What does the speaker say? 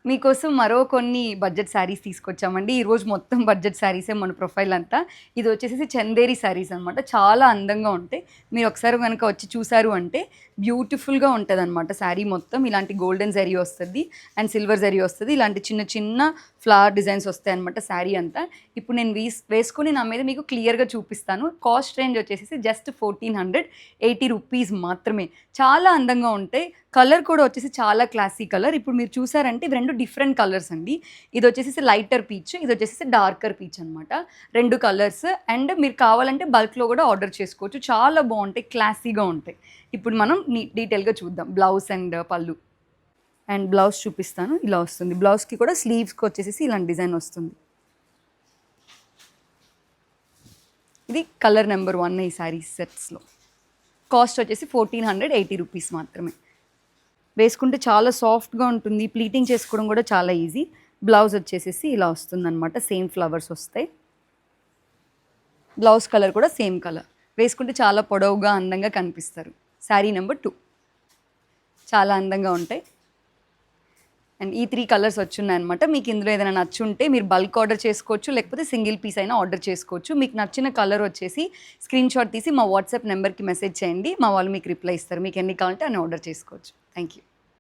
మీకోసం మరో కొన్ని బడ్జెట్ శారీస్ తీసుకొచ్చామండి. ఈరోజు మొత్తం బడ్జెట్ శారీసే మన ప్రొఫైల్ అంతా. ఇది వచ్చేసేసి చందేరి శారీస్ అనమాట. చాలా అందంగా ఉంటాయి. మీరు ఒకసారి గనక వచ్చి చూసారు అంటే బ్యూటిఫుల్‌గా ఉంటదనమాట శారీ మొత్తం. ఇలాంటి గోల్డెన్ జరీ వస్తది అండ్ సిల్వర్ జరీ వస్తది. ఇలాంటి చిన్న చిన్న ఫ్లవర్ డిజైన్స్ వస్తాయన్నమాట శారీ అంతా. ఇప్పుడు నేను వేసుకొని నా మీద మీకు క్లియర్‌గా చూపిస్తాను. కాస్ట్ రేంజ్ వచ్చేసేసి జస్ట్ 1480 రూపీస్ మాత్రమే. చాలా అందంగా ఉంటాయి. కలర్ కూడా వచ్చేసి చాలా క్లాసీ కలర్. ఇప్పుడు మీరు చూసారంటే ఇవి 2 డిఫరెంట్ కలర్స్ అండి. ఇది వచ్చేసేసి లైటర్ పీచ్, ఇది వచ్చేసేసి డార్కర్ పీచ్ అనమాట. 2 కలర్స్ అండ్ మీరు కావాలంటే బల్క్‌లో కూడా ఆర్డర్ చేసుకోవచ్చు. చాలా బాగుంటాయి, క్లాసీగా ఉంటాయి. ఇప్పుడు మనం డీటెయిల్‌గా చూద్దాం. బ్లౌజ్ అండ్ పళ్ళు. అండ్ బ్లౌజ్ చూపిస్తాను. ఇలా వస్తుంది. బ్లౌజ్కి కూడా స్లీవ్స్కి వచ్చేసేసి ఇలాంటి డిజైన్ వస్తుంది. ఇది కలర్ నెంబర్ 1 ఈ శారీ సెట్స్లో. కాస్ట్ వచ్చేసి 1480 రూపీస్ మాత్రమే. వేసుకుంటే చాలా సాఫ్ట్గా ఉంటుంది. ప్లీటింగ్ చేసుకోవడం కూడా చాలా ఈజీ. బ్లౌజ్ వచ్చేసేసి ఇలా వస్తుందన్నమాట. సేమ్ ఫ్లవర్స్ వస్తాయి. బ్లౌజ్ కలర్ కూడా సేమ్ కలర్. వేసుకుంటే చాలా పొడవుగా అందంగా కనిపిస్తారు. శారీ నెంబర్ 2 చాలా అందంగా ఉంటాయి. అండ్ ఈ 3 కలర్స్ వచ్చున్నాయన్నమాట. మీకు ఇందులో ఏదైనా నచ్చుంటే మీరు బల్క్ ఆర్డర్ చేసుకోవచ్చు, లేకపోతే సింగిల్ పీస్ అయినా ఆర్డర్ చేసుకోవచ్చు. మీకు నచ్చిన కలర్ వచ్చేసి స్క్రీన్ షాట్ తీసి మా వాట్సాప్ నెంబర్కి మెసేజ్ చేయండి. మా వాళ్ళు మీకు రిప్లై ఇస్తారు. మీకు ఎన్ని కావాలంటే అన్ని ఆర్డర్ చేసుకోవచ్చు. Thank you.